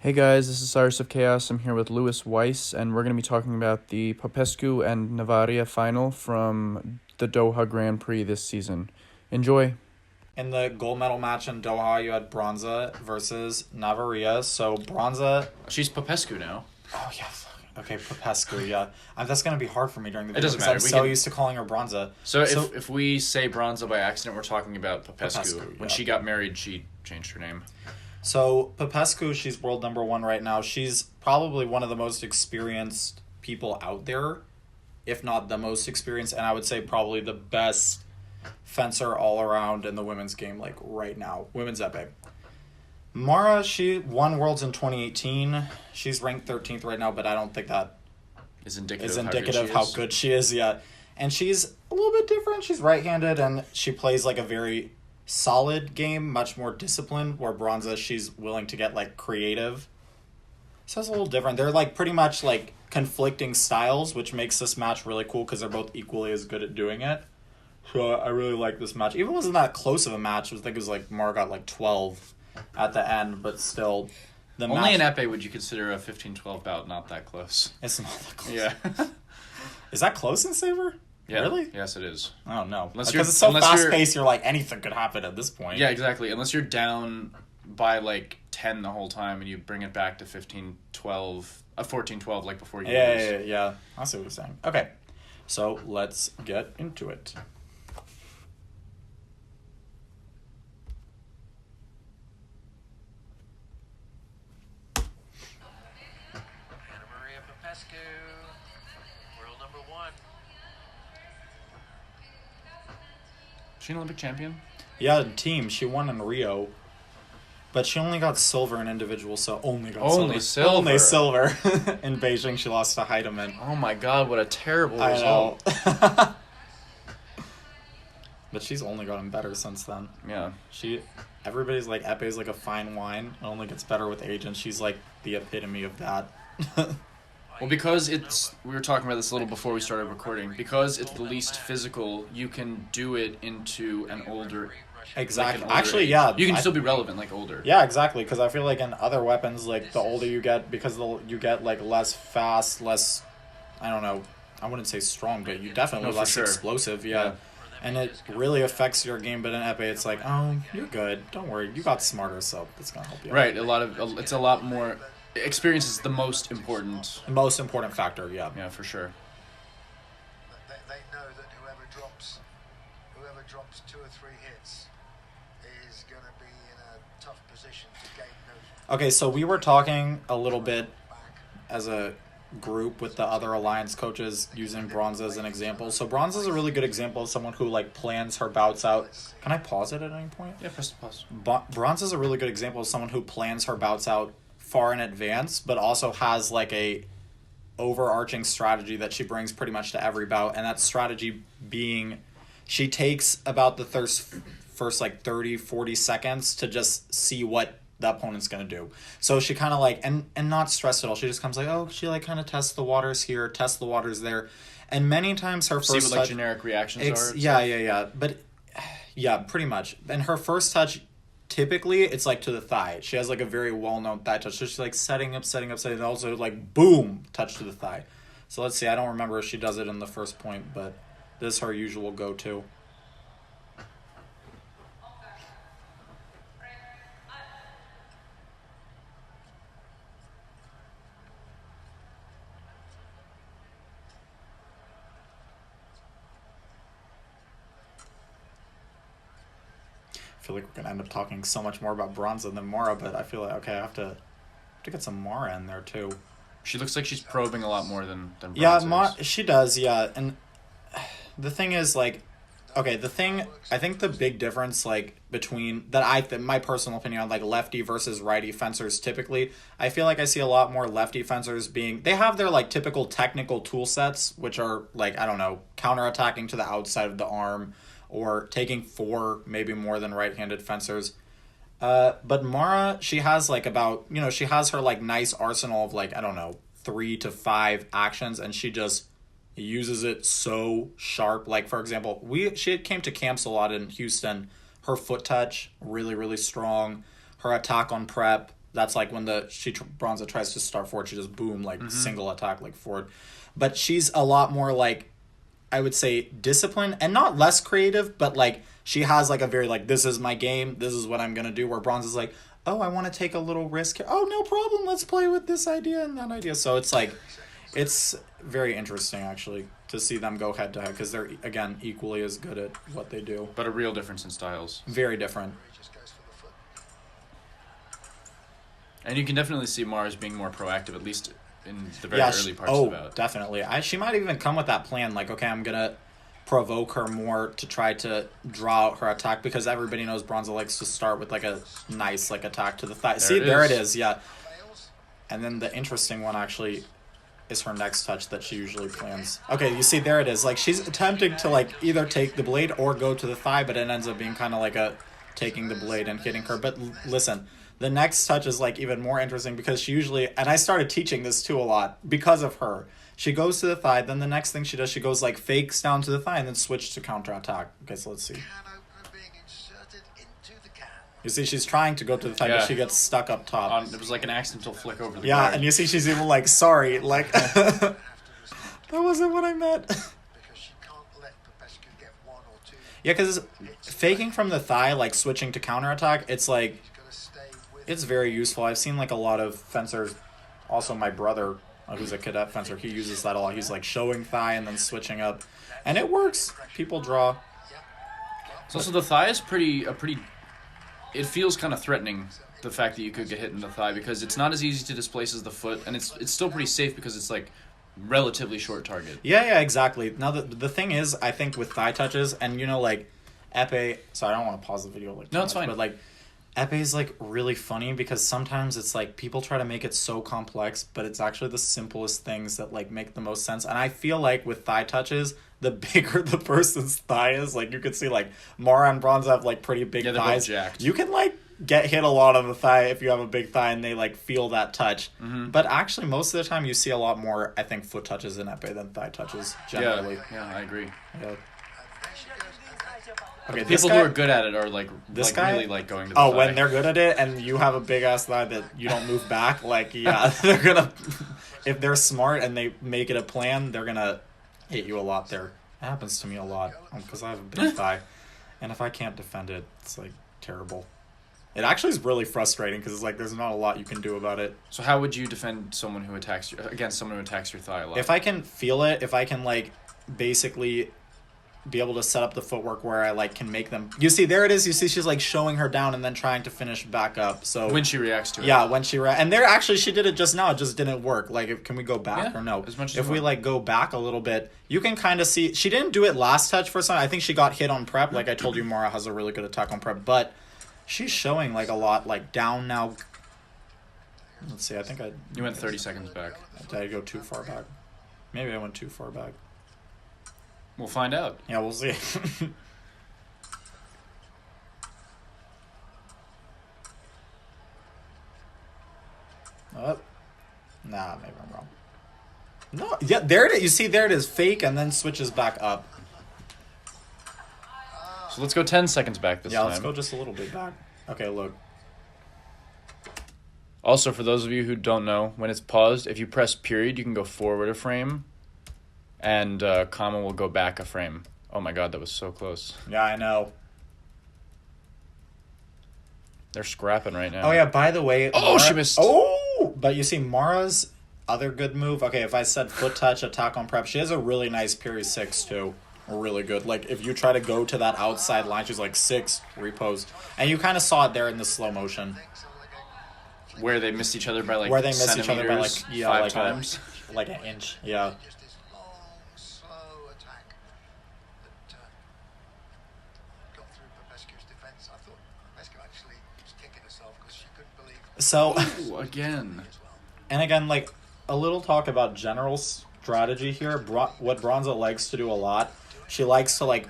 Hey guys, this is Cyrus of Chaos. I'm here with Lewis Weiss, and we're going to be talking about the Popescu and Navarria final from the Doha Grand Prix this season. Enjoy. In the gold medal match in Doha, you had Bronza versus Navarria. So Bronza, She's Popescu now. oh yeah, okay, Popescu, yeah. That's gonna be hard for me during the video doesn't because matter, I'm we so can- used to calling her Bronza. So if we say Bronza by accident, we're talking about Popescu. Popescu, When yeah. she got married, she changed her name. So Popescu, she's world number one right now. She's probably one of the most experienced people out there, if not the most experienced, and I would say probably the best fencer all around in the women's game, like right now, women's epee. Mara, she won worlds in 2018. She's ranked 13th right now, but I don't think that Is indicative is of indicative how how good good she is. Yeah, and she's a little bit different. She's right-handed, and she plays like a very solid game, much more disciplined. Where Bronza, she's willing to get like creative. So it's a little different. They're like pretty much like conflicting styles, which makes this match really cool because they're both equally as good at doing it. So I really like this match. Even wasn't that close of a match. I think it was like Mara got like 12 at the end, but still, the Only match. in Epee would you consider a 15-12 bout not that close. It's not that close. Yeah. Is that close in Sabre? Yeah. Really? Yes, it is. Oh no. Unless Because you're- it's so unless fast you're- paced, you're like anything could happen at this point. Yeah, exactly. Unless you're down by like 10 the whole time and you bring it back to 15-12, 14-12 like before you Yeah, lose. yeah, yeah, yeah. I see what you're saying. Okay. So let's get into it. Maria Popescu, world number one. Is she an Olympic champion? Yeah, team. She won in Rio. But she only got silver in individual, so only got Only silver. silver. Only silver. In Beijing, she lost to Heidemann. Oh my god, what a terrible I result. know. But she's only gotten better since then. Yeah. Everybody's like, Epe's like a fine wine. It only gets better with age, and she's like the epitome of that. Well, because we were talking about this a little before we started recording, because it's the least physical, you can do it into an older... Exactly. like an older Actually, age. yeah. You can still be relevant, like older. Yeah, exactly. Because I feel like in other weapons, like the older you get, because you get like less fast, less, I don't know, I wouldn't say strong, but you definitely No, for less sure. explosive. Yeah. And it really affects your game. But in Epee, it's like, oh, you're good. Don't worry, you got smarter, so it's gonna help you. Right, it's a lot more... Experience is the most important. The most important factor. Yeah. Yeah, for sure. They know that whoever drops 2 or 3 hits is going to be in a tough position to gain those. Okay, so we were talking a little bit as a group with the other alliance coaches using Bronze as an example. So Bronze is a really good example of someone who like plans her bouts out. Can I pause it at any point? Yeah, press the pause. Bronze is a really good example of someone who plans her bouts out far in advance, but also has like a overarching strategy that she brings pretty much to every bout, and that strategy being she takes about the first like 30-40 seconds to just see what the opponent's gonna do. So she kind of like and not stressed at all. She just comes like, oh, she like kind of tests the waters here, tests the waters there, and many times her See first what like touch, generic reactions are. yeah, but yeah, pretty much. And her first touch, typically it's like to the thigh. She has like a very well-known thigh touch. So she's like setting up, and also like boom, touch to the thigh. So let's see. I don't remember if she does it in the first point, but this is her usual go-to. I feel like we're gonna end up talking so much more about Bronza than Mara, but I feel like okay, I have to get some Mara in there too. She looks like she's probing a lot more than Yeah, Bronze is. she does. Yeah, and the thing is, like, okay, I think the big difference, like, between my personal opinion on like lefty versus righty fencers, typically, I feel like I see a lot more lefty fencers they have their like typical technical tool sets, which are like, I don't know, counterattacking to the outside of the arm or taking 4, maybe more than right-handed fencers. But Mara, she has like she has her like nice arsenal of like, I don't know, 3 to 5 actions, and she just uses it so sharp. Like, for example, she came to camps a lot in Houston. Her foot touch, really, really strong. Her attack on prep, That's like when Bronza tries to start forward, she just boom, like single attack, like forward. But she's a lot more like, I would say, disciplined and not less creative, but like she has like a very like, this is my game, this is what I'm gonna do. Where Bronza's like, oh, I want to take a little risk here. Oh, no problem, let's play with this idea and that idea. So it's like, it's very interesting actually to see them go head to head because they're again equally as good at what they do. But a real difference in styles. Very different. He just goes for the foot. And you can definitely see Mars being more proactive, at least in the very early parts of the bout. Definitely. She might even come with that plan, like, okay, I'm gonna provoke her more to try to draw out her attack because everybody knows Bronza likes to start with like a nice like attack to the thigh. There it is, yeah. And then the interesting one actually is her next touch that she usually plans. Okay, you see, there it is. Like, she's attempting to like either take the blade or go to the thigh, but it ends up being kind of like a taking the blade and hitting her. But listen, the next touch is like even more interesting because she usually, and I started teaching this too a lot because of her. She goes to the thigh, then the next thing she does, she goes like fakes down to the thigh and then switch to counterattack. Okay, so let's see. Can opener being inserted into the can. You see, she's trying to go to the thigh, but she gets stuck up top. It was like an accidental flick over the Yeah, guard. and you see she's even like, sorry, like, that wasn't what I meant. Because she can't let Popescu get one or two. Yeah, because faking from the thigh, like switching to counterattack, it's like, She's got to stay with it's very useful. I've seen like a lot of fencers, also my brother, who's a cadet fencer, he uses that a lot. He's like showing thigh and then switching up, and it works. People draw. So also the thigh is pretty. It feels kind of threatening, the fact that you could get hit in the thigh, because it's not as easy to displace as the foot, and it's still pretty safe because it's like relatively short target. Yeah, exactly. Now the thing is, I think with thigh touches, and you know, like Epee. So I don't want to pause the video like too No, it's much, fine. but like Epee is like really funny because sometimes it's like people try to make it so complex, but it's actually the simplest things that like make the most sense. And I feel like with thigh touches, the bigger the person's thigh is, like you could see like Mara and Bronze have like pretty big Yeah, they're thighs. both jacked. You can like get hit a lot on the thigh if you have a big thigh and they like feel that touch. Mm-hmm. But actually most of the time you see a lot more, I think, foot touches in Epee than thigh touches generally. Yeah, I agree. Yeah. there she goes. Okay, this People guy, who are good at it are like guy- really like going to the oh, thigh. when they're good at it and you have a big ass thigh that you don't move back, like, yeah, they're gonna, if they're smart and they make it a plan, they're gonna hit you a lot there. It happens to me a lot because I have a big thigh, and if I can't defend it, it's like terrible. It actually is really frustrating because it's like there's not a lot you can do about it. So how would you defend someone who attacks against someone who attacks your thigh a lot? If I can feel it, if I can like basically be able to set up the footwork where I like can make them. You see, there it is. You see, she's like showing her down and then trying to finish back up. So when she reacts to it. yeah, when and there actually she did it just now. It just didn't work. Like, can we go back Yeah, or no? as much as if you we want. like go back a little bit, you can kind of see she didn't do it last touch for some. I think she got hit on prep. Like I told you, Mara has a really good attack on prep, but she's showing like a lot like down now. Let's see. I think You went 30 seconds back. did I go too far back? Maybe I went too far back. We'll find out. Yeah, we'll see. Oh. Nah, maybe I'm wrong. No, yeah, there it is. You see, there it is. Fake and then switches back up. So let's go 10 seconds back this Yeah, time. let's go just a little bit back. Okay, look. Also, for those of you who don't know, when it's paused, if you press period, you can go forward a frame, and comma will go back a frame. Oh my god, that was so close. Yeah, I know. They're scrapping right now. Oh, yeah, by the way... Oh, she missed. Oh! But you see, Mara's other good move... Okay, if I said foot touch, attack on prep, she has a really nice Piri 6, too. Really good. Like, if you try to go to that outside line, she's like 6, repose. And you kind of saw it there in the slow motion. Where they missed each other by like Where they missed each other by like, centimeters, yeah, 5 like times. Like an inch, yeah. Just this long, slow attack that got through Popescu's defence. I thought Popescu actually was kicking herself because she couldn't believe So, Ooh, again. as well. and again, like, a little talk about general strategy here. What Bronza likes to do a lot, she likes to, like,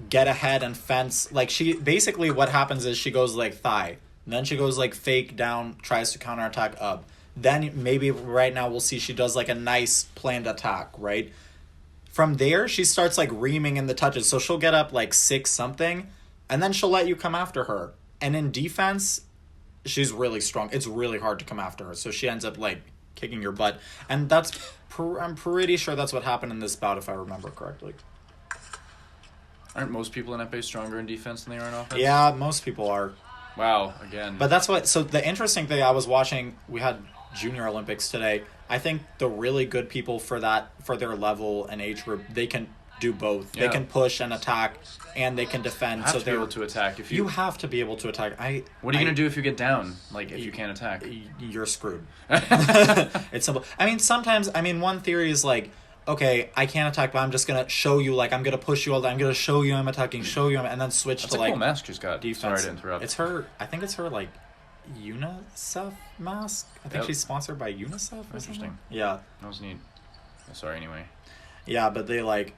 get ahead and fence. Like, she, basically what happens is she goes, like, thigh. Then she goes, like, fake down, tries to counterattack up. Then maybe right now we'll see she does, like, a nice planned attack, right? From there, she starts, like, reaming in the touches. So she'll get up, like, 6 something, and then she'll let you come after her. And in defense, she's really strong. It's really hard to come after her. So she ends up like kicking your butt, and I'm pretty sure that's what happened in this bout, if I remember correctly. Aren't most people in Epee stronger in defense than they are in offense? Yeah, most people are. Wow, again. But that's what. So the interesting thing I was watching, we had Junior Olympics today. I think the really good people for their level and age group, they can do both. Yeah. They can push and attack, and they can defend. You have so to be able to attack. If you have to be able to attack. What are you going to do if you get down? Like, if you can't attack? You're screwed. It's simple. I mean, sometimes, one theory is like, okay, I can't attack, but I'm just going to show you, like, I'm going to push you all the time. I'm going to show you I'm attacking, and then switch That's to, a like, cool mask she's got. defense. Sorry to interrupt. It's her, I think it's her, like, UNICEF mask. I think Yep. she's sponsored by UNICEF or Interesting. something. Yeah. That was neat. Sorry, anyway. Yeah, but they, like,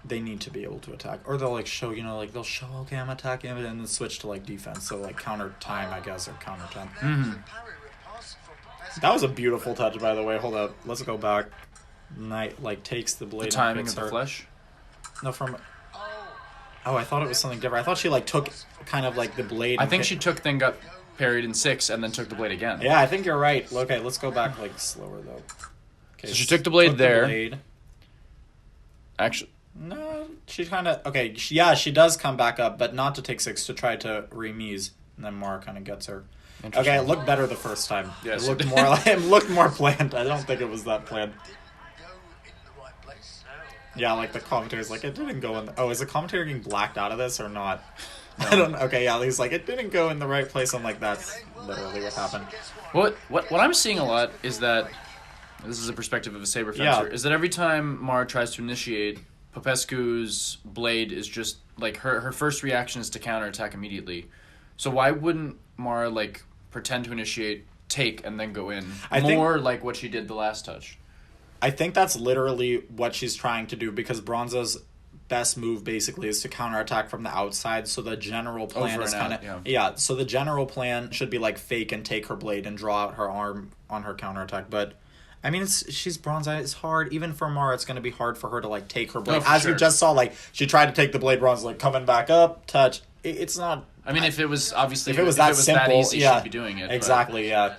they need to be able to attack. Or they'll, like, show, like, they'll show, okay, I'm attacking, and then switch to, like, defense. So, like, counter time, I guess, or counter time. That was a beautiful touch, by the way. Hold up. Let's go back. Knight, like, takes the blade The timing and of hits the her. flesh? No, from... Oh, I thought it was something different. I thought she, like, took kind of, like, the blade. I and think hit- she took, then got parried in 6, and then took the blade again. Yeah, I think you're right. Okay, let's go back, like, slower, though. Okay, So she took the blade there. blade. Actually, No, she kind of... Okay, she does come back up, but not to take 6, to try to remise. And then Mara kind of gets her. Okay, it looked better the first time. Yes. It looked more like it looked more planned. I don't think it was that planned. Yeah, like the commentator's like, it didn't go in... Oh, is the commentator getting blacked out of this or not? No. I don't know. Okay, yeah, he's like, it didn't go in the right place. I'm like, that's literally what happened. what I'm seeing a lot is that, this is a perspective of a Sabre fencer, is that every time Mara tries to initiate, Popescu's blade is just, like, her first reaction is to counterattack immediately. So why wouldn't Mara, like, pretend to initiate, take, and then go in? I think- More like what she did the last touch. I think that's literally what she's trying to do, because Bronza's best move basically is to counterattack from the outside. So the general plan Over is and kind out, of yeah. So the general plan should be like fake and take her blade and draw out her arm on her counterattack. But I mean, she's Bronza. It's hard. Even for Mara, it's going to be hard for her to like take her blade. for As sure. you just saw, like she tried to take the blade. Bronza like coming back up, touch. It's not. I mean, if it was obviously If it was that simple, easy, yeah, she'd be doing it. but- exactly. Yeah.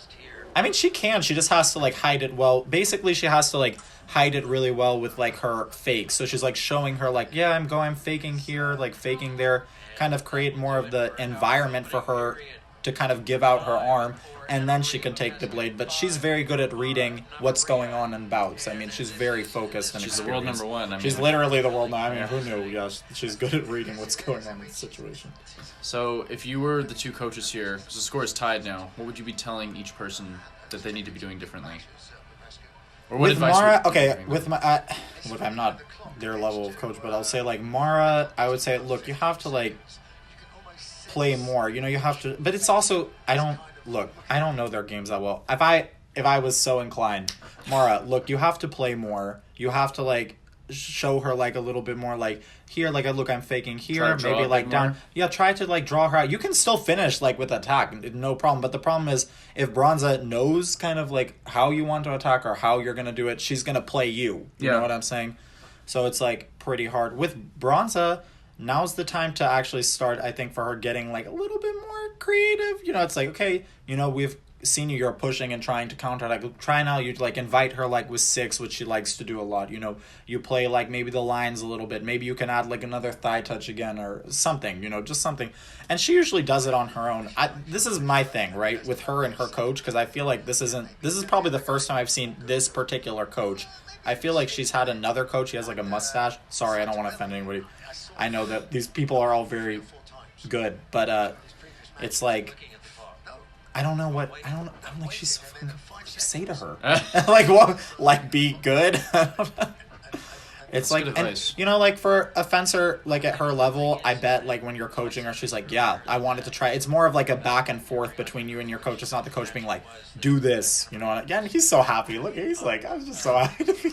I mean, she can. She just has to like hide it well. Basically, she has to like hide it really well with like her fakes. So she's like showing her like, yeah, I'm faking here, like faking there, kind of create more of the environment for her to kind of give out her arm, and then she can take the blade. But she's very good at reading what's going on in bouts. I mean, she's very focused and She's the world experienced. number one. I mean, She's literally the world. I mean, who knew? Yes, she's good at reading what's going on in the situation. So, if you were the two coaches here, because the score is tied now, what would you be telling each person that they need to be doing differently? Or what With advice Mara, would you okay, be giving with my, look, I'm not their level of coach, but I'll say like Mara, I would say, look, you have to like play more. You have to, but it's also, I don't know their games that well. If I was so inclined, Mara, look, you have to play more. You have to like show her like a little bit more like here, like look, I'm faking Try here, to draw maybe a like bit down. more. Yeah, try to like draw her out. You can still finish like with attack, no problem. But the problem is if Bronza knows kind of like how you want to attack or how you're gonna do it, she's gonna play you. You Yeah. know what I'm saying? So it's like pretty hard. With Bronza, now's the time to actually start, I think, for her getting like a little bit more creative. It's like, okay, we've seen you're pushing and trying to counter. Like, try now, you like invite her like with 6, which she likes to do a lot. You play like maybe the lines a little bit. Maybe you can add like another thigh touch again or something, just something. And she usually does it on her own. This is my thing, right, with her and her coach, because I feel like this is probably the first time I've seen this particular coach. I feel like she's had another coach. He has like a mustache. Sorry, I don't want to offend anybody. I know that these people are all very good, but it's like, I don't know what, I'm like, she's so fucking good. What do you say to her? Like, what? Like, be good? It's That's like, good and, advice. like, for a fencer, like, at her level, I bet, like, when you're coaching her, she's like, yeah, I wanted to try. It's more of, like, a back and forth between you and your coach. It's not the coach being like, do this, and he's so happy. Look, he's like, I was just so happy.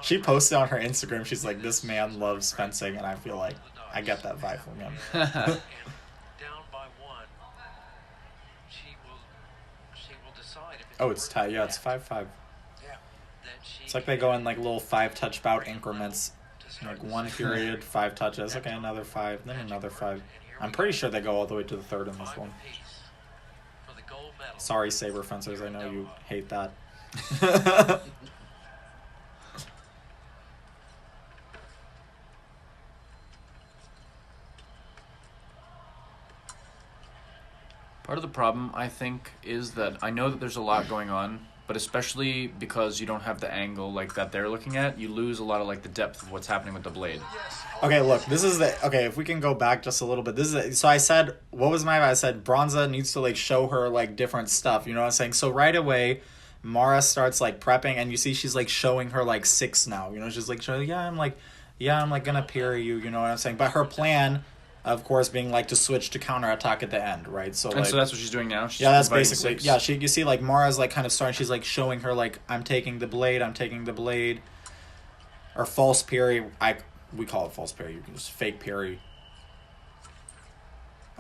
She posted on her Instagram, she's like, this man loves fencing, and I feel like I get that vibe from him. And down by 1, she will decide if Oh, it's tied. Yeah, it's 5-5. that she It's like they go in like little 5-touch bout increments. Like one period, 5 touches. Okay, another 5, then another 5. And here I'm pretty sure they go all the way to the third in this one. For the gold medal. Sorry, Sabre fencers. I know you hate that. Part of the problem, I think, is that I know that there's a lot going on, but especially because you don't have the angle like that they're looking at, you lose a lot of like the depth of what's happening with the blade. Okay, look, this is the if we can go back just a little bit. So I said, what was my? I said Bronza needs to like show her like different stuff. You know what I'm saying? So right away, Mara starts like prepping, and you see she's like showing her like 6 now. You know, she's like showing, I'm like gonna parry you. You know what I'm saying? But her plan, of course, being like to switch to counterattack at the end, right? So And like, so that's what she's doing now? She's that's inviting basically 6? yeah. You see like Mara's like kind of starting. She's like showing her like I'm taking the blade, or false parry. We call it false parry. You can just fake parry.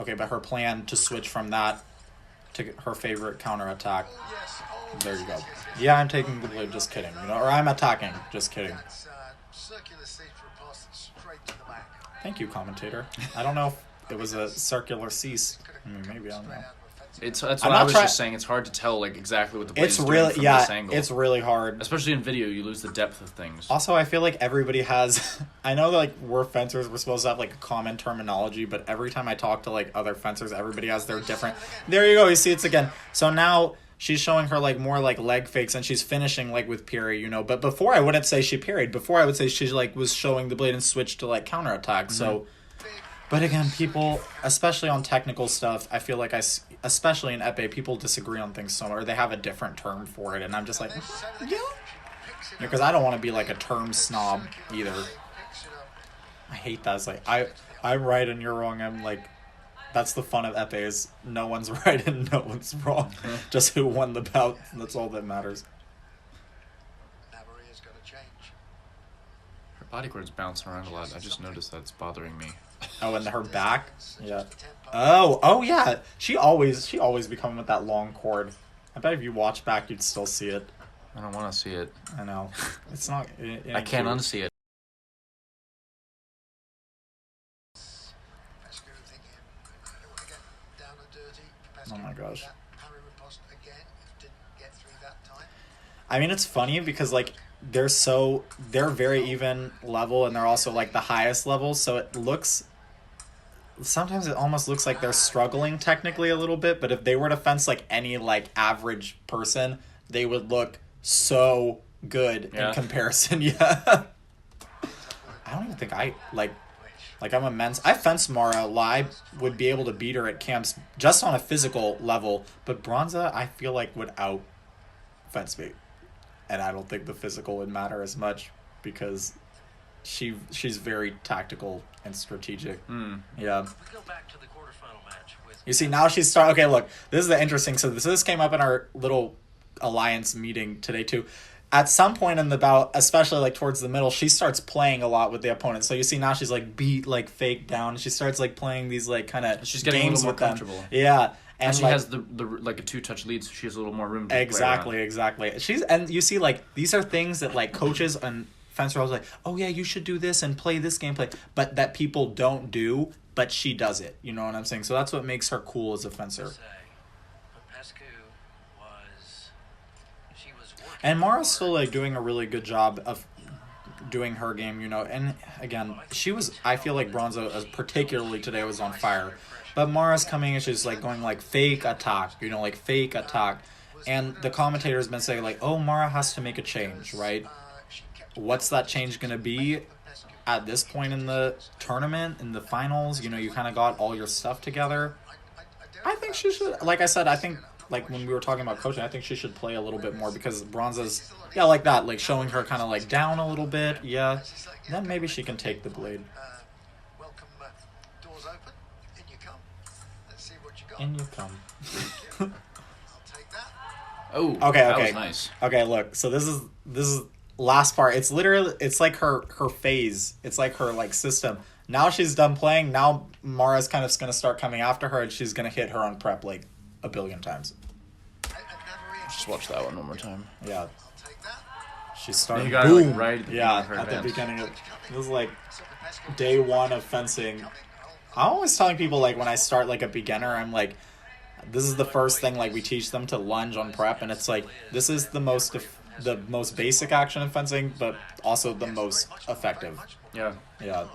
Okay, but her plan to switch from that to her favorite counterattack. There you go. Yeah, I'm taking the blade. Just kidding. You know, or I'm attacking. Just kidding. Circular seat for a pass straight to the back. Thank you, commentator. I don't know if it was a circular cease. Maybe, I don't know. That's I'm what not I was try- just saying. It's hard to tell like exactly what the blade It's is doing really from this yeah. angle. It's really hard. Especially in video, you lose the depth of things. Also, I feel like everybody has. I know that, like we're fencers, we're supposed to have like a common terminology, but every time I talk to like other fencers, everybody has their different. There you go. You see, it's again. So now she's showing her like more like leg fakes, and she's finishing like with parry, you know. But before I wouldn't say she parried. Before I would say she like was showing the blade and switched to like counterattack. So. But again, people, especially on technical stuff, I feel like especially in Epee, people disagree on things so much, or they have a different term for it, and I'm just like, yeah. Because I don't want to be like a term snob either. I hate that. It's like, I'm right and you're wrong. I'm like, that's the fun of Epee is no one's right and no one's wrong. Just who won the bout, that's all that matters. Navarria's got to change. Her body cord's bouncing around a lot. I just noticed that it's bothering me. Oh, and her back? Yeah. Oh yeah. She always be coming with that long cord. I bet if you watch back, you'd still see it. I don't want to see it. I know. It's not. I can't unsee it. Popescu thinking, I don't want to get down and dirty. Popescu Oh my gosh. that parry riposte again. Didn't get through that time. I mean, it's funny because like they're very even level, and they're also like the highest level. So it looks. Sometimes it almost looks like they're struggling technically a little bit, but if they were to fence like any like average person, they would look so good in comparison. Yeah. I don't even think I like I'm immense. I fence Mara. I would be able to beat her at camps just on a physical level, but Bronza I feel like would out fence me, and I don't think the physical would matter as much because she's very tactical and strategic. Yeah. We go back to the quarterfinal match with You see, now she's starting. Okay, look, this is the interesting. So this came up in our little alliance meeting today too. At some point in the bout, especially like towards the middle, she starts playing a lot with the opponent. So you see now she's like beat like fake down. She starts like playing these like kind of She's getting games a little more with them. comfortable. Yeah, And she like, has the like a 2-touch lead, so she has a little more room to play exactly. around. And you see like these are things that like coaches and fencer always like, oh yeah, you should do this and play this gameplay, but that people don't do, but she does it. You know what I'm saying? So that's what makes her cool as a fencer. say Popescu she was working And Mara's hard. still like doing a really good job of doing her game, you know. And again, I feel like Bronzo, particularly today, was on fire. But Mara's coming and she's like going like fake attack, you know, like fake attack. And the commentator's been saying like, oh, Mara has to make a change, right? What's that change going to be at this point in the tournament, in the finals? You know, you kind of got all your stuff together. I think she should, like I said, I think like when we were talking about coaching, I think she should play a little bit more because Bronza's, yeah, like that, like showing her kind of like down a little bit, yeah. Then maybe she can take the blade. Welcome, doors open. In you come. Let's see what you got. In you come. I'll take that. Oh, Okay, that okay. was nice. Okay, look. So this is last part. It's literally like her phase. It's like her like system. Now she's done playing. Now Mara's kind of going to start coming after her, and she's going to hit her on prep like a billion times. Just watch that one more time. Yeah, I'll take that. she's starting. You got it Boom. like, right at the beginning Yeah, of her at the advance. beginning of this is like day one of fencing. I'm always telling people, like, when I start, like, a beginner, I'm like, this is the first thing, like, we teach them to lunge on prep, and it's like, this is the most basic action in fencing, but also the most effective. Yeah. Yeah.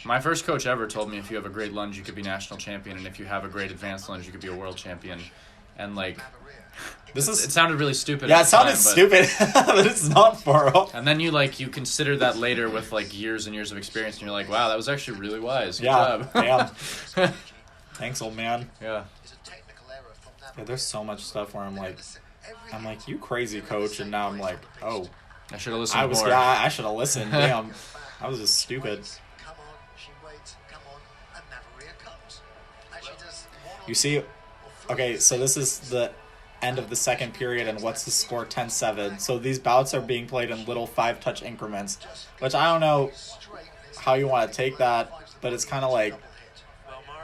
My first coach ever told me if you have a great lunge, you could be national champion, and if you have a great advanced lunge, you could be a world champion. And, like, This is... it sounded really stupid. Yeah, at it the sounded time, stupid, but it's not far off. And then you consider that later with, like, years and years of experience, and you're like, wow, that was actually really wise. Good Yeah, job. damn. Thanks, old man. Yeah. Yeah, there's so much stuff where I'm like, you crazy, coach, and now I'm like, oh, I should have listened more. Yeah, I should have listened. Damn, I was just stupid. Come on, she waits, come on, and Navarria comes. And she does one You see, okay, so this is the end of the second period, and what's the score? 10-7. So these bouts are being played in little 5-touch increments, which I don't know how you want to take that, but it's kind of like,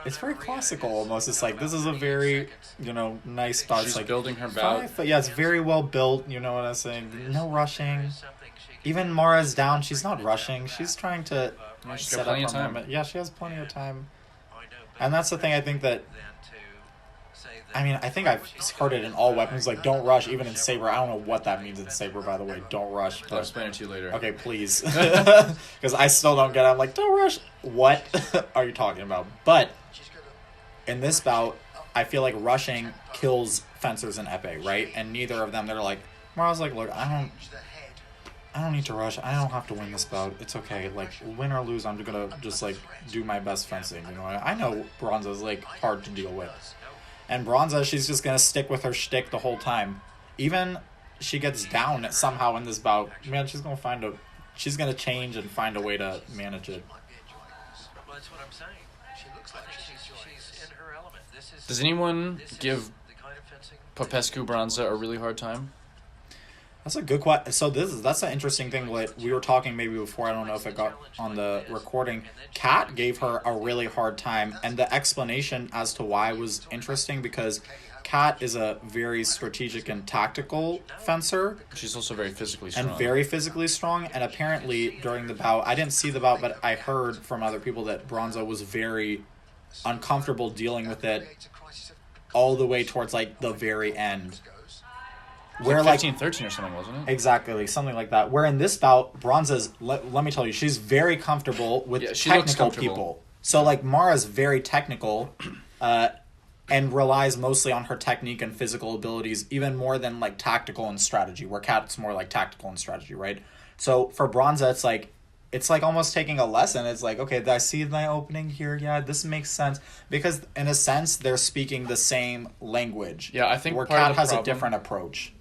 it's very classical almost. It's like, this is a very, nice bout. She's It's like building her bout. yeah, it's very well built, you know what I'm saying? No rushing. Even Mara's down, she's not rushing. She's trying to Yeah, she's set got plenty up of her time. moment. Yeah, she has plenty of time. And that's the thing, I think that, I think I've heard it in all weapons, like, don't rush, even in Sabre. I don't know what that means in Sabre, by the way. Don't rush. I'll But, explain it to you later. okay, please. Because I still don't get it. I'm like, don't rush. What are you talking about? But in this bout, I feel like rushing kills fencers in Epee, right? And neither of them, they're like, Mara's like, look, I don't need to rush. I don't have to win this bout. It's okay. Like, win or lose, I'm gonna just, like, do my best fencing. I know Bronza's, like, hard to deal with. And Bronza, she's just gonna stick with her shtick the whole time. Even she gets down somehow in this bout, man, she's gonna change and find a way to manage it. Well, that's what I'm saying. She looks like she's in her element. This is. Does anyone this give is the kind of fencing Popescu Bronza a really hard time? That's a good question. So that's an interesting thing. What we were talking maybe before. I don't know if it got on the recording. Kat gave her a really hard time, and the explanation as to why was interesting because Kat is a very strategic and tactical fencer She's also very physically strong. and very physically strong. And apparently during the bout, I didn't see the bout, but I heard from other people that Bronza was very uncomfortable dealing with it all the way towards like the very end. Where like 15-13 or something, wasn't it? exactly something like that. Where in this bout, Bronza's let me tell you, she's very comfortable with Yeah, she looks technical comfortable. people. So like Mara's very technical, and relies mostly on her technique and physical abilities, even more than like tactical and strategy. Where Kat's more like tactical and strategy, right? So for Bronza, it's like almost taking a lesson. It's like, okay, I see my opening here. Yeah, this makes sense because in a sense they're speaking the same language. Yeah, I think where part of Kat the has a problem- different approach.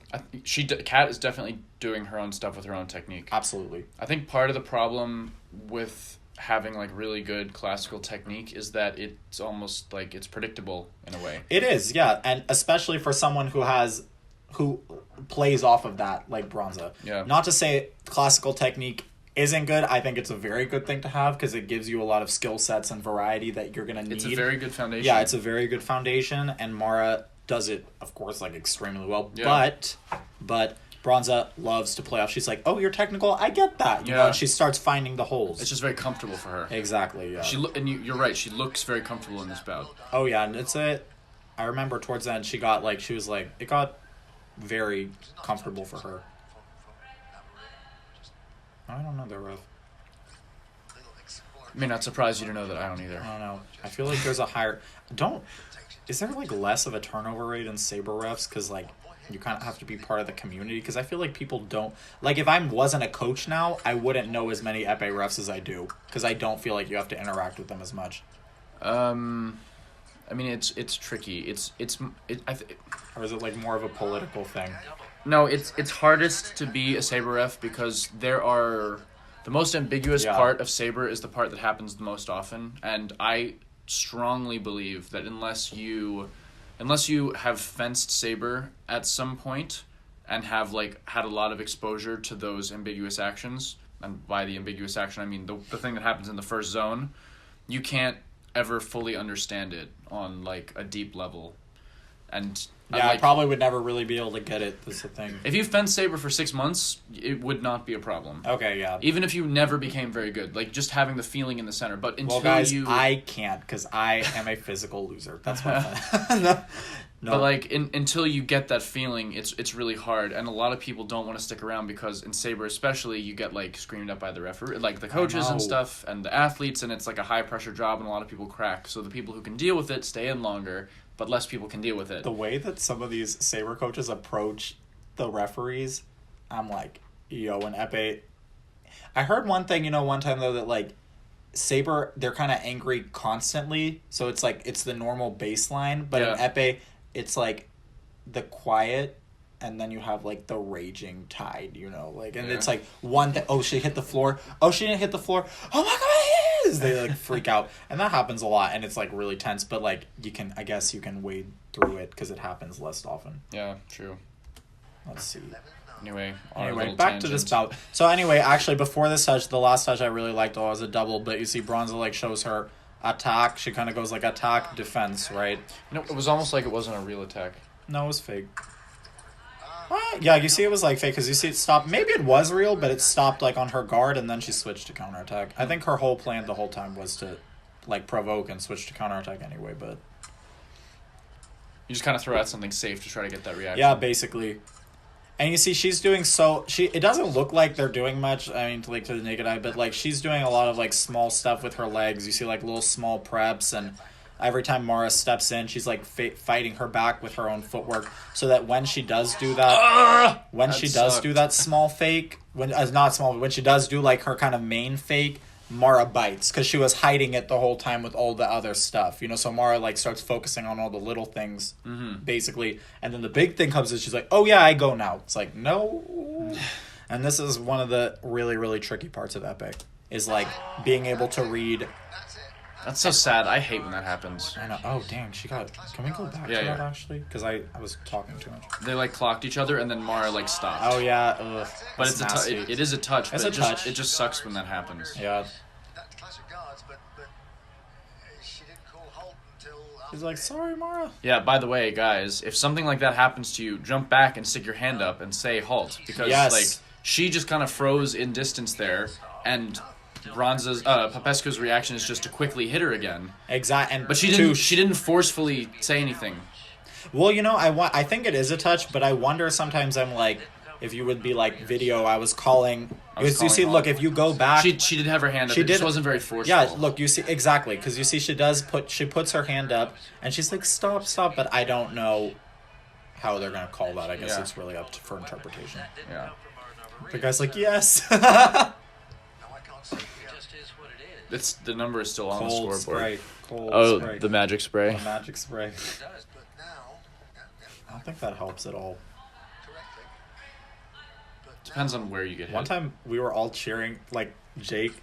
Kat is definitely doing her own stuff with her own technique. Absolutely. I think part of the problem with having like really good classical technique is that it's almost like it's predictable in a way. It is, yeah, and especially for someone who plays off of that, like Bronza. Yeah. Not to say classical technique isn't good. I think it's a very good thing to have because it gives you a lot of skill sets and variety that you're gonna need. It's a very good foundation. Yeah, it's a very good foundation, and Mara does it, of course, like extremely well. Yeah. But Bronza loves to play off. She's like, "Oh, you're technical. I get that." You know, Yeah. and she starts finding the holes. It's just very comfortable for her. Exactly. Yeah. You're right. She looks very comfortable in this bout. Oh yeah, and I remember towards the end she got it got very comfortable for her. I don't know the ref. I mean, not surprised you to know that I don't either. I don't know. I feel like there's a higher. Is there like less of a turnover rate in Sabre refs? Because like you kind of have to be part of the community. Because I feel like people don't like. If I wasn't a coach now, I wouldn't know as many Epee refs as I do. Because I don't feel like you have to interact with them as much. I mean, it's tricky. Or is it like more of a political thing? No, it's hardest to be a Sabre ref because the most ambiguous Yeah. part of Sabre is the part that happens the most often, and I strongly believe that unless you have fenced Sabre at some point and have like had a lot of exposure to those ambiguous actions, and by the ambiguous action I mean the thing that happens in the first zone, you can't ever fully understand it on like a deep level. And Yeah, I probably would never really be able to get it. That's the thing. If you fenced Sabre for 6 months, it would not be a problem. Okay, yeah. Even if you never became very good, like just having the feeling in the center. But until guys, I can't because I am a physical loser. That's what I'm No. But like until you get that feeling, it's really hard, and a lot of people don't want to stick around because in Sabre especially, you get like screamed at by the referee, like the coaches and stuff, and the athletes, and it's like a high pressure job, and a lot of people crack. So the people who can deal with it stay in longer, but less people can deal with it. The way that some of these Sabre coaches approach the referees, I'm like, yo, and Epee. I heard one thing, one time though, that like Sabre, they're kind of angry constantly, so it's like it's the normal baseline, but in Epee, it's like the quiet, and then you have like the raging tide, and it's like one thing. Oh, she hit the floor. Oh, she didn't hit the floor. Oh my God, yes! They like freak out, and that happens a lot, and it's like really tense. But like I guess you can wade through it because it happens less often. Yeah, true. Let's see. Anyway, back to this bout. So anyway, actually, before this touch, the last touch I really liked was a double, but you see Bronze like shows her attack. She kind of goes like attack, defense, right? It was almost like it wasn't a real attack. No, it was fake. Yeah, you see it was like fake because you see it stopped. Maybe it was real, but it stopped like on her guard, and then she switched to counterattack. I think her whole plan the whole time was to like provoke and switch to counterattack anyway, but you just kind of throw out something safe to try to get that reaction. Yeah, basically. And you see she's doing it doesn't look like they're doing much, I mean, to the naked eye, but like she's doing a lot of like small stuff with her legs. You see like little small preps, and every time Mara steps in, she's like fighting her back with her own footwork, so that when she does do that, do that small fake, when she does do like her kind of main fake, Mara bites because she was hiding it the whole time with all the other stuff, so Mara like starts focusing on all the little things, basically, and then the big thing comes and she's like, oh yeah, I go now. It's like, no. And this is one of the really, really tricky parts of Epee, is like being able to read. That's so sad. I hate when that happens. I know. Oh dang, can we go back to that actually? Because I was talking too much. They like clocked each other and then Mara like stopped. Oh yeah. Ugh, but it's it is a touch. It's but a touch. It just sucks when that happens. Yeah. Classic guards, but she didn't call halt until. He's like, sorry, Mara. Yeah. By the way, guys, if something like that happens to you, jump back and stick your hand up and say halt, because like she just kind of froze in distance there, and Popescu's reaction is just to quickly hit her again. Exactly. But she didn't forcefully say anything. Well, I think it is a touch, but I wonder sometimes, I'm like, if you would be like video, I was calling. Because you see, look, if you go back, she did have her hand up. She just wasn't very forceful. Yeah, look, you see exactly, because you see she puts her hand up and she's like, stop, but I don't know how they're gonna call that. I guess it's really up for interpretation. Yeah. The guy's like, yes. It's the number is still on the scoreboard. Cold spray. The magic spray. The magic spray. I don't think that helps at all. Depends on where you get hit. One time we were all cheering, like Jake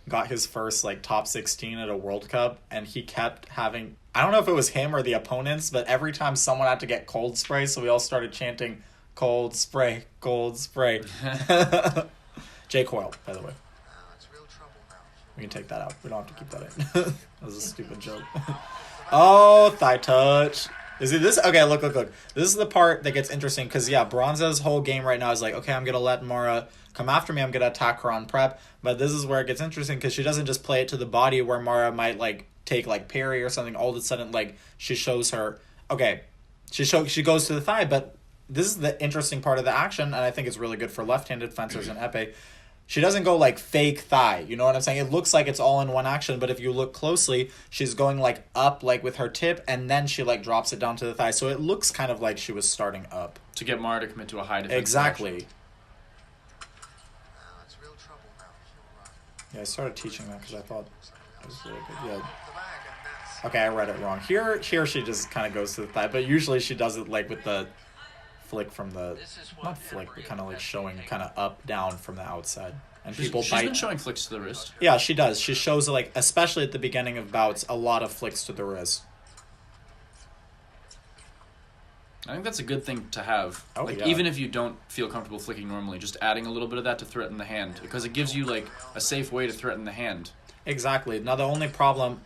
got his first like top 16 at a World Cup, and he kept having, I don't know if it was him or the opponents, but every time someone had to get cold spray, so we all started chanting cold spray, cold spray. Jake Hoyle, by the way. We can take that out. We don't have to keep that in. That was a stupid joke. Oh, thigh touch. Is it this? Okay, look. This is the part that gets interesting because, Bronze's whole game right now is like, okay, I'm going to let Mara come after me. I'm going to attack her on prep. But this is where it gets interesting because she doesn't just play it to the body where Mara might, like, take, like, parry or something. All of a sudden, like, she shows her, okay, she goes to the thigh. But this is the interesting part of the action, and I think it's really good for left-handed fencers in Epee. She doesn't go like fake thigh, you know what I'm saying? It looks like it's all in one action, but if you look closely, she's going like up like with her tip, and then she like drops it down to the thigh. So it looks kind of like she was starting up. To get Mara to commit to a high defense. Exactly. It's real trouble now. Yeah, I started teaching that because I thought it was really good. Yeah. Okay, I read it wrong. Here she just kind of goes to the thigh, but usually she does it like with the flick from the, not flick, but kind of like showing kind of up, down from the outside. And people bite. She's been showing flicks to the wrist. Yeah, she does. She shows, like, especially at the beginning of bouts, a lot of flicks to the wrist. I think that's a good thing to have. Oh, like, yeah. Even if you don't feel comfortable flicking normally, just adding a little bit of that to threaten the hand. Because it gives you, like, a safe way to threaten the hand. Exactly. Now, the only problem,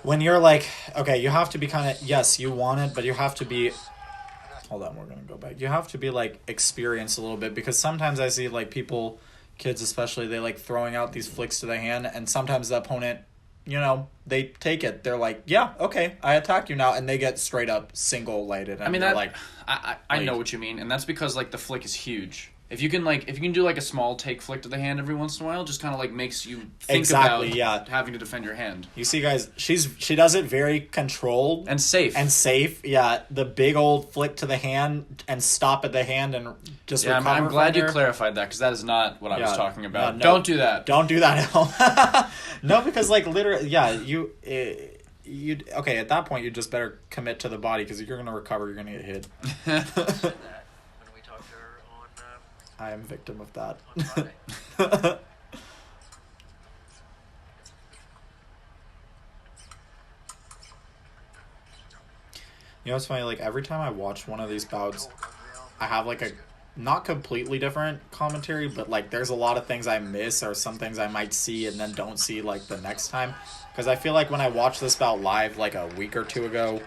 when you're like, okay, you have to be kind of, yes, you want it, but you have to be hold on, we're gonna go back. You have to be like experienced a little bit, because sometimes I see like people, kids especially, they like throwing out these flicks to the hand, and sometimes the opponent, you know, they take it. They're like, yeah, okay, I attack you now, and they get straight up single lighted. And I mean, they're that, like, I know what you mean, and that's because like the flick is huge. If you can do like a small take flick to the hand every once in a while, just kind of like makes you think about having to defend your hand. You see, guys, she does it very controlled and safe. Yeah, the big old flick to the hand and stop at the hand and just recover. I'm glad you clarified that, because that is not what I was talking about. No, don't do that. Don't do that at all. No, because like literally, yeah, you okay. At that point, you just better commit to the body, because you're gonna recover. You're gonna get hit. When we talked to her on I am victim of that. Friday. You know what's funny? Like, every time I watch one of these bouts, I have like a not completely different commentary, but like there's a lot of things I miss, or some things I might see and then don't see like the next time. Because I feel like when I watched this bout live like a week or two ago,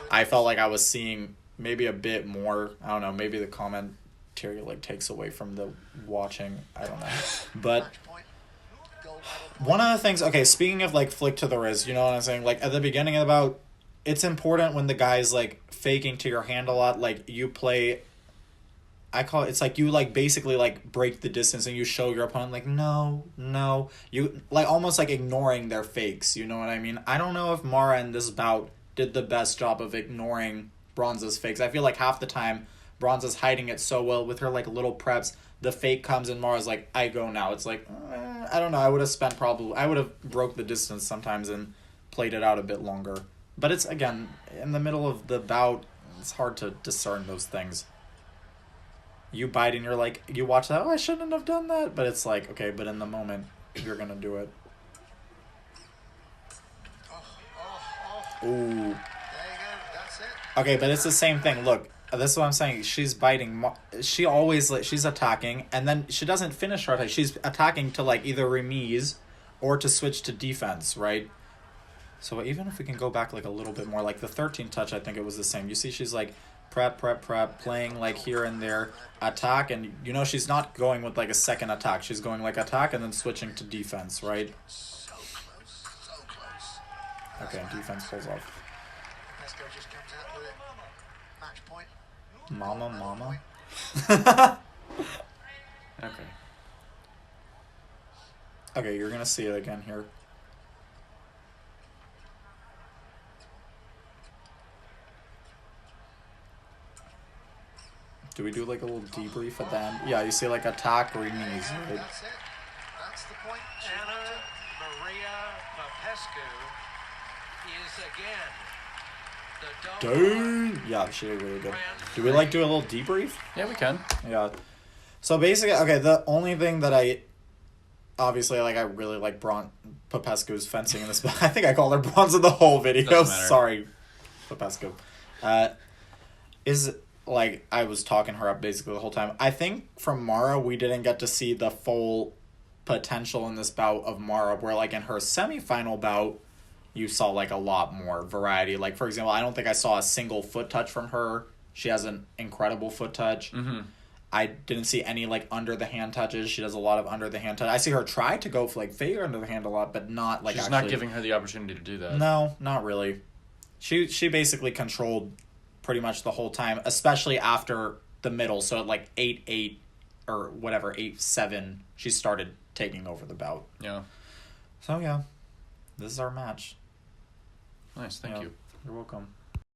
I felt like I was seeing maybe a bit more. I don't know, maybe the commentary like takes away from the watching. I don't know. But one of the things, okay, speaking of like flick to the wrist, you know what I'm saying? Like at the beginning of the bout, it's important when the guy's like faking to your hand a lot, like you play, I call it, it's like you like basically like break the distance and you show your opponent like no, you like almost like ignoring their fakes, you know what I mean? I don't know if Mara in this bout did the best job of ignoring Bronze's fakes. I feel like half the time Bronze is hiding it so well with her like little preps. The fake comes and Mara's like, I go now. It's like, I don't know. I would have broke the distance sometimes and played it out a bit longer. But it's, again, in the middle of the bout, it's hard to discern those things. You bite and you're like, you watch that, I shouldn't have done that. But it's like, okay, but in the moment, you're going to do it. Ooh. There you go. That's it. Okay, but it's the same thing. Look, this is what I'm saying. She's biting. She always, she's attacking, and then she doesn't finish her attack. She's attacking to, like, either remise or to switch to defense, right? So even if we can go back, like, a little bit more, like, the 13 touch, I think it was the same. You see she's, like, prep, playing, like, here and there, attack, and, you know, she's not going with, like, a second attack. She's going, like, attack and then switching to defense, right? So close, so close. Okay, defense pulls off. Popescu just comes out with it. Match point. Mama. Okay. Okay, you're gonna see it again here. Do we do like a little debrief at the end? Yeah, you see like attack remise, right? That's it. That's the point. Anna Maria Popescu is again the Dude! Yeah, she did really good. Do we like do a little debrief? Yeah, we can. Yeah. So basically, okay, the only thing that I really like Popescu's fencing in this. I think I called her Bronze in the whole video. Doesn't matter. Sorry, Popescu. Is like I was talking her up basically the whole time. I think from Mara we didn't get to see the full potential in this bout of Mara, where like in her semifinal bout you saw like a lot more variety. Like for example, I don't think I saw a single foot touch from her. She has an incredible foot touch. Mm-hmm. I didn't see any like under the hand touches. She does a lot of under the hand touch. I see her try to go for like fade under the hand a lot, but not like She's actually. not giving her the opportunity to do that. No, not really. She basically controlled pretty much the whole time, especially after the middle. So at like 8-8 or whatever, 8-7, she started taking over the bout. Yeah. So yeah, this is our match. Nice, thank Yeah, you. You're welcome.